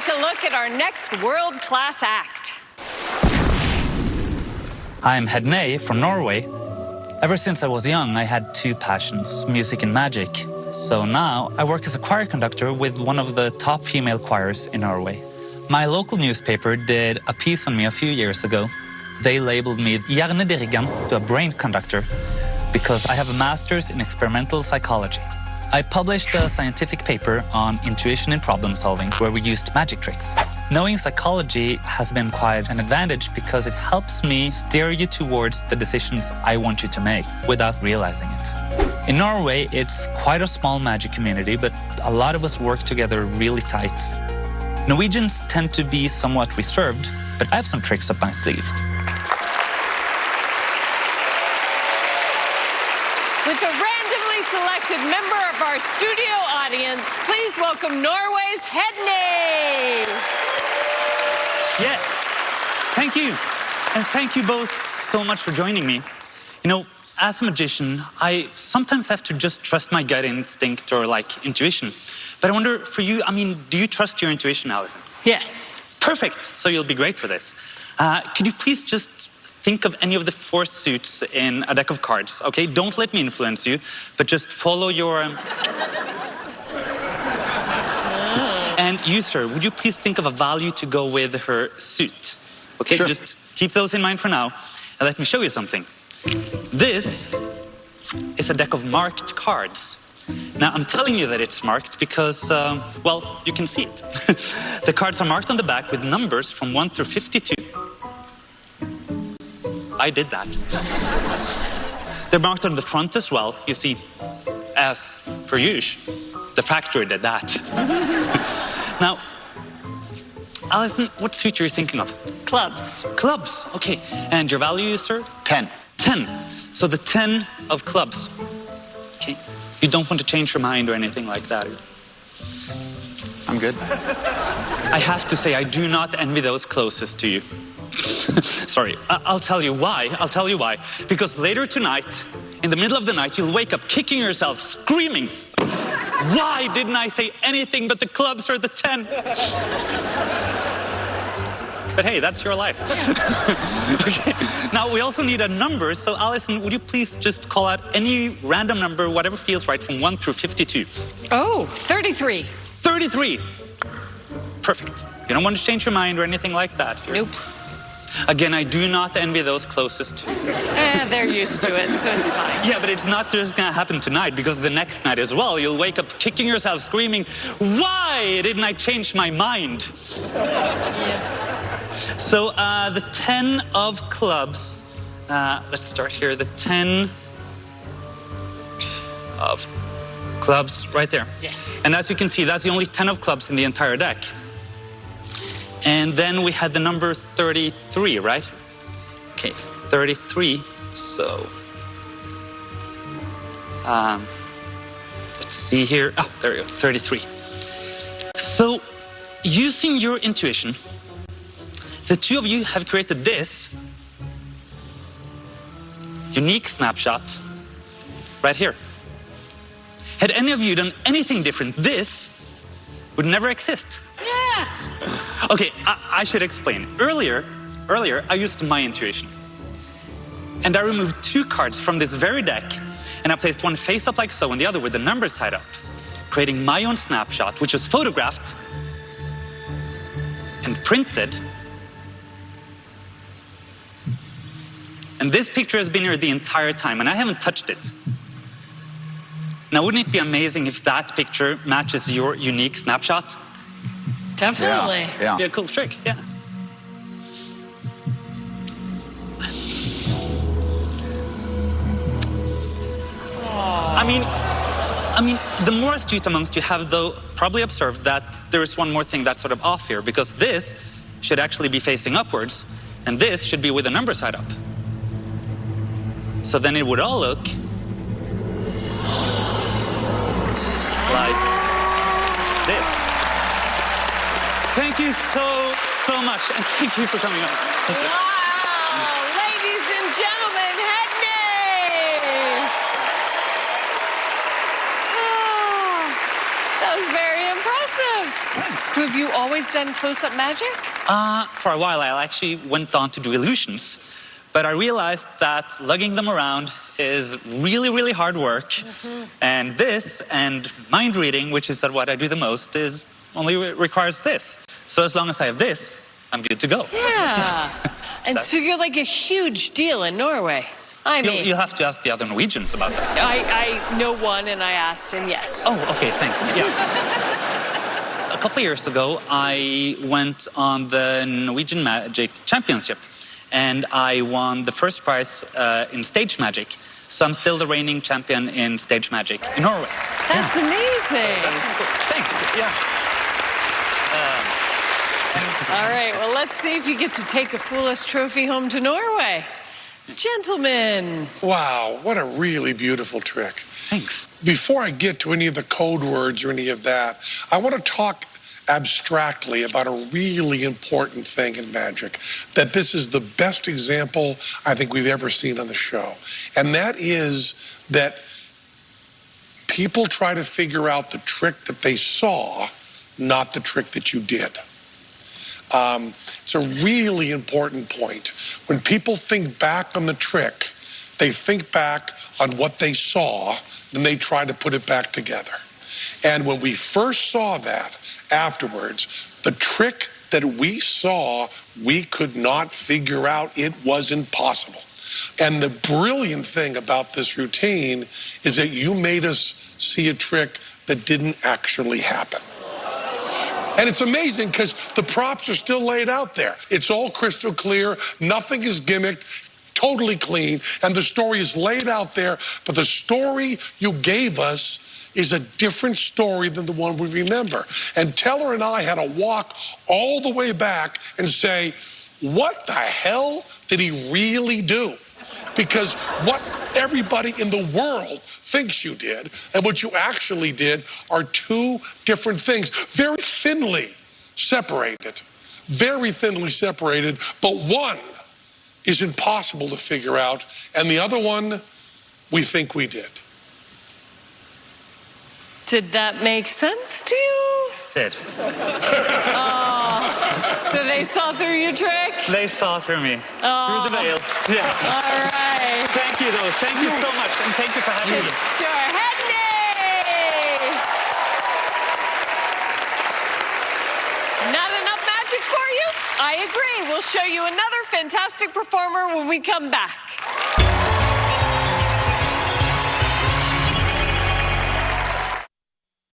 take a look at our next world-class act. I'm Hedné from Norway. Ever since I was young, I had two passions, music and magic. So now I work as a choir conductor with one of the top female choirs in Norway. My local newspaper did a piece on me a few years ago. They labeled me hjernedirigent to a brain conductor because I have a master's in experimental psychology. I published a scientific paper on intuition in problem solving where we used magic tricks. Knowing psychology has been quite an advantage because it helps me steer you towards the decisions I want you to make without realizing it. In Norway, it's quite a small magic community, but a lot of us work together really tight. Norwegians tend to be somewhat reserved, but I have some tricks up my sleeve. With a randomly selected member of our studio audience, please welcome Norway's Hedné. Yes, thank you. And thank you both so much for joining me. You know, as a magician, I sometimes have to just trust my gut instinct or intuition. But I wonder, for you, do you trust your intuition, Alison? Yes. Perfect, so you'll be great for this. Could you please just think of any of the 4 suits in a deck of cards, okay? Don't let me influence you, but just follow your... And you, sir, would you please think of a value to go with her suit? Okay, sure. Just keep those in mind for now, and let me show you something. This is a deck of marked cards. Now, I'm telling you that it's marked because, well, you can see it. The cards are marked on the back with numbers from 1 through 52. I did that. They're marked on the front as well, you see, as per usual. The factory did that. Now, Alison, what suit are you thinking of? Clubs. Clubs, okay. And your value, sir? 10. 10. So the 10 of clubs. Okay. You don't want to change your mind or anything like that? I'm good. I have to say, I do not envy those closest to you. Sorry, I'll tell you why. I'll tell you why. Because later tonight, in the middle of the night, you'll wake up kicking yourself, screaming. Why didn't I say anything but the clubs or the 10? But hey, that's your life. Okay. Now, we also need a number. So, Alison, would you please just call out any random number, whatever feels right, from 1 through 52? Oh, 33. 33. Perfect. You don't want to change your mind or anything like that. Nope. Again, I do not envy those closest to you. They're used to it, so it's fine. Yeah, but it's not just going to happen tonight, because the next night as well, you'll wake up kicking yourself, screaming, why didn't I change my mind? Yeah. So the 10 of clubs, let's start here. The 10 of clubs right there. Yes. And as you can see, that's the only 10 of clubs in the entire deck. And then we had the number 33, right? Okay, 33. So, let's see here. Oh, there we go, 33. So, using your intuition, the two of you have created this unique snapshot right here. Had any of you done anything different, this would never exist. Yeah. Okay, I should explain. Earlier, I used my intuition. And I removed 2 cards from this very deck, and I placed one face up like so, and the other with the numbers side up, creating my own snapshot, which was photographed and printed. And this picture has been here the entire time, and I haven't touched it. Now, wouldn't it be amazing if that picture matches your unique snapshot? Definitely. Yeah. Be a cool trick, yeah. I mean, the more astute amongst you have, though, probably observed that there is one more thing that's sort of off here, because this should actually be facing upwards, and this should be with the number side up. So then it would all look like this. Thank you so much, and thank you for coming up. Thank you. Wow, ladies and gentlemen, Hedné! Oh, that was very impressive. Thanks. So have you always done close-up magic? For a while, I actually went on to do illusions. But I realized that lugging them around is really, really hard work. And this and mind reading, which is what I do the most, is only requires this. So as long as I have this, I'm good to go. Yeah. And so you're like a huge deal in Norway. I mean, You'll have to ask the other Norwegians about that. I know one, and I asked him, yes. Oh, okay, thanks. Yeah. A couple of years ago, I went on the Norwegian Magic Championship, and I won the first prize in stage magic. So I'm still the reigning champion in stage magic in Norway. That's amazing. Thanks. Yeah. All right, well, let's see if you get to take a Fool's trophy home to Norway. Gentlemen. Wow, what a really beautiful trick. Thanks. Before I get to any of the code words or any of that, I want to talk abstractly about a really important thing in magic, that this is the best example I think we've ever seen on the show. And that is that people try to figure out the trick that they saw, not the trick that you did. It's a really important point. When people think back on the trick, they think back on what they saw, then they try to put it back together. And when we first saw that, afterwards, the trick that we saw, we could not figure out. It was impossible. And the brilliant thing about this routine is that you made us see a trick that didn't actually happen. And it's amazing because the props are still laid out there. It's all crystal clear. Nothing is gimmicked. Totally clean. And the story is laid out there. But the story you gave us is a different story than the one we remember. And Teller and I had to walk all the way back and say, what the hell did he really do? Because what everybody in the world thinks you did and what you actually did are two different things, very thinly separated, but one is impossible to figure out, and the other one, we think we did. Did that make sense to you? Did. So they saw through your trick? They saw through me. Through the veil. Yeah. All right. Thank you, though. Thank you so much. And thank you for having me. Sure. Hedné! Not enough magic for you? I agree. We'll show you another fantastic performer when we come back.